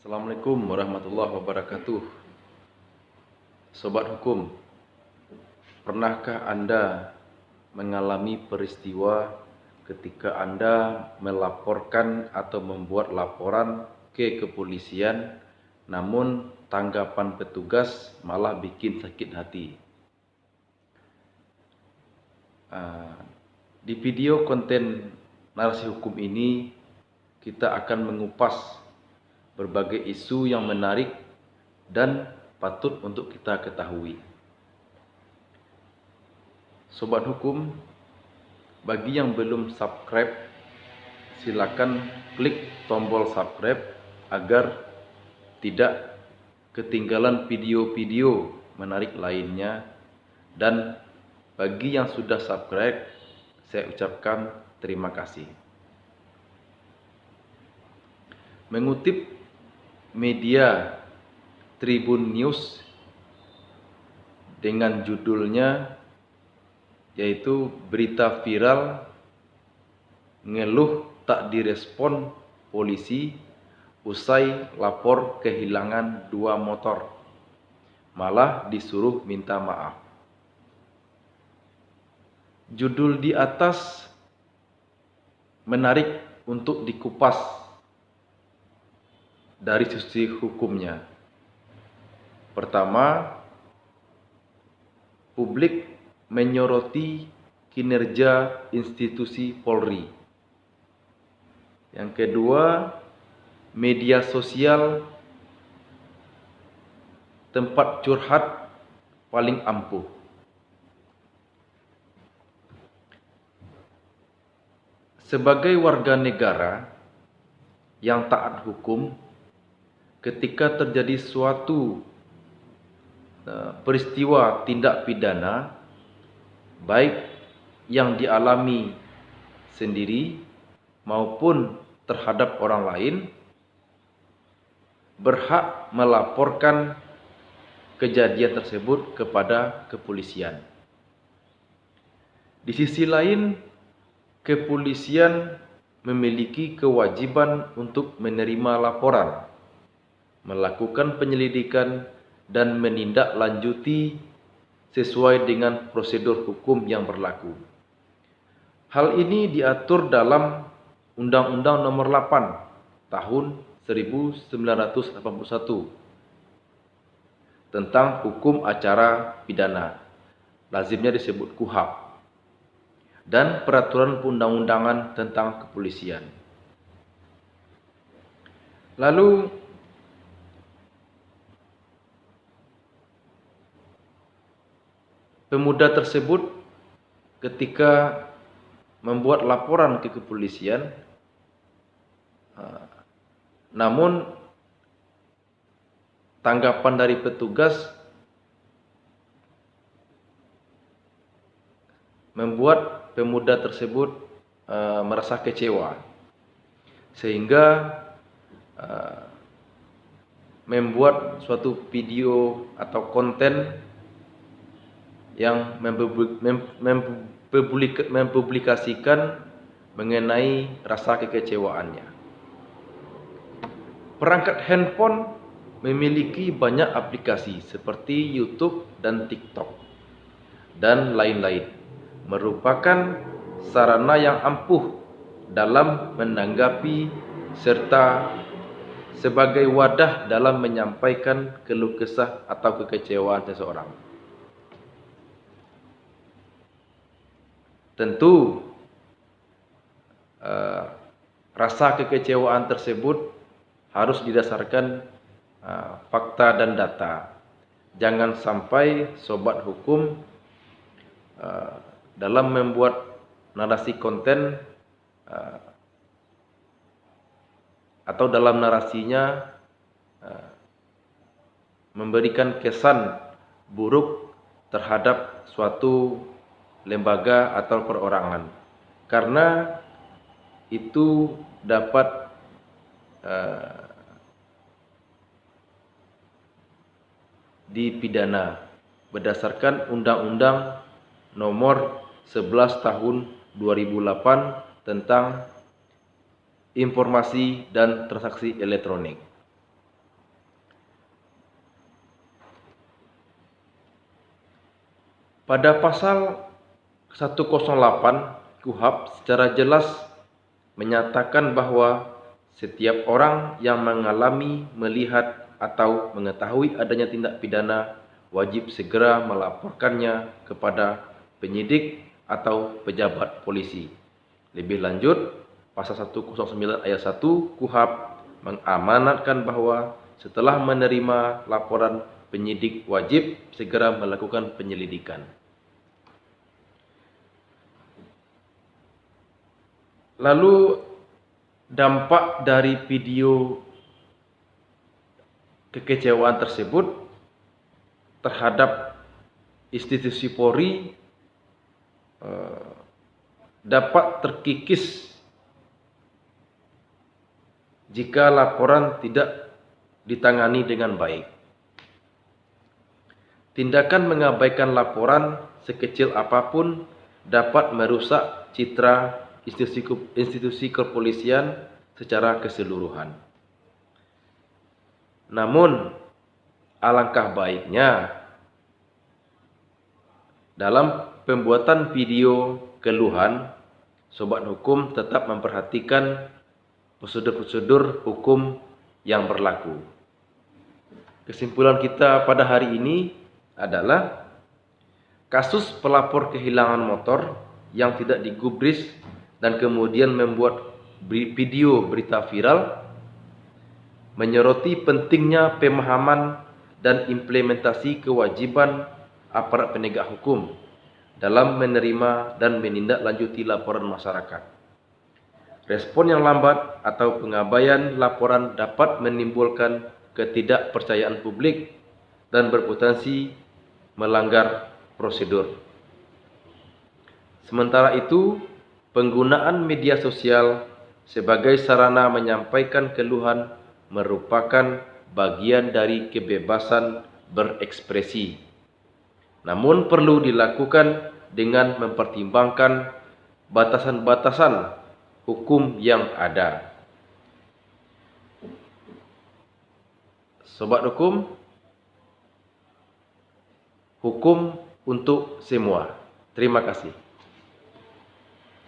Assalamualaikum warahmatullahi wabarakatuh. Sobat hukum, pernahkah Anda mengalami peristiwa ketika Anda melaporkan atau membuat laporan ke kepolisian, namun tanggapan petugas malah bikin sakit hati? Di video konten narasi hukum ini, kita akan mengupas berbagai isu yang menarik dan patut untuk kita ketahui. Sobat hukum, bagi yang belum subscribe, silakan klik tombol subscribe agar tidak ketinggalan video-video menarik lainnya. Dan bagi yang sudah subscribe, saya ucapkan terima kasih. Mengutip media Tribun News dengan judulnya yaitu berita viral ngeluh tak direspon polisi usai lapor kehilangan 2 motor, malah disuruh minta maaf. Judul di atas menarik untuk dikupas dari sisi hukumnya. Pertama, publik menyoroti kinerja institusi Polri. Yang kedua, media sosial tempat curhat paling ampuh. Sebagai warga negara yang taat hukum, ketika terjadi suatu peristiwa tindak pidana, baik yang dialami sendiri maupun terhadap orang lain, berhak melaporkan kejadian tersebut kepada kepolisian. Di sisi lain, kepolisian memiliki kewajiban untuk menerima laporan, melakukan penyelidikan, dan menindaklanjuti sesuai dengan prosedur hukum yang berlaku. Hal ini diatur dalam Undang-Undang Nomor 8 Tahun 1981 tentang Hukum Acara Pidana, lazimnya disebut KUHAP, dan Peraturan Perundang-undangan tentang Kepolisian. Lalu pemuda tersebut ketika membuat laporan ke kepolisian, namun tanggapan dari petugas membuat pemuda tersebut merasa kecewa, sehingga membuat suatu video atau konten yang mempublikasikan mengenai rasa kekecewaannya. Perangkat handphone memiliki banyak aplikasi seperti YouTube dan TikTok dan lain-lain, merupakan sarana yang ampuh dalam menanggapi serta sebagai wadah dalam menyampaikan keluh kesah atau kekecewaan seseorang. Tentu rasa kekecewaan tersebut harus didasarkan fakta dan data. Jangan sampai sobat hukum dalam membuat narasi konten atau dalam narasinya memberikan kesan buruk terhadap suatu lembaga atau perorangan, karena itu dapat dipidana berdasarkan Undang-Undang Nomor 11 Tahun 2008 tentang Informasi dan Transaksi Elektronik. Pada pasal 108 KUHP secara jelas menyatakan bahwa setiap orang yang mengalami, melihat, atau mengetahui adanya tindak pidana wajib segera melaporkannya kepada penyidik atau pejabat polisi. Lebih lanjut, pasal 109 ayat 1 KUHP mengamanatkan bahwa setelah menerima laporan, penyidik wajib segera melakukan penyelidikan. Lalu dampak dari video kekecewaan tersebut terhadap institusi Polri dapat terkikis jika laporan tidak ditangani dengan baik. Tindakan mengabaikan laporan sekecil apapun dapat merusak citra institusi kepolisian secara keseluruhan. Namun, alangkah baiknya dalam pembuatan video keluhan, sobat hukum tetap memperhatikan prosedur-prosedur hukum yang berlaku. Kesimpulan kita pada hari ini adalah kasus pelapor kehilangan motor yang tidak digubris dan kemudian membuat video berita viral menyoroti pentingnya pemahaman dan implementasi kewajiban aparat penegak hukum dalam menerima dan menindaklanjuti laporan masyarakat. Respon yang lambat atau pengabaian laporan dapat menimbulkan ketidakpercayaan publik dan berpotensi melanggar prosedur. Sementara itu, penggunaan media sosial sebagai sarana menyampaikan keluhan merupakan bagian dari kebebasan berekspresi. Namun perlu dilakukan dengan mempertimbangkan batasan-batasan hukum yang ada. Sobat hukum, hukum untuk semua. Terima kasih.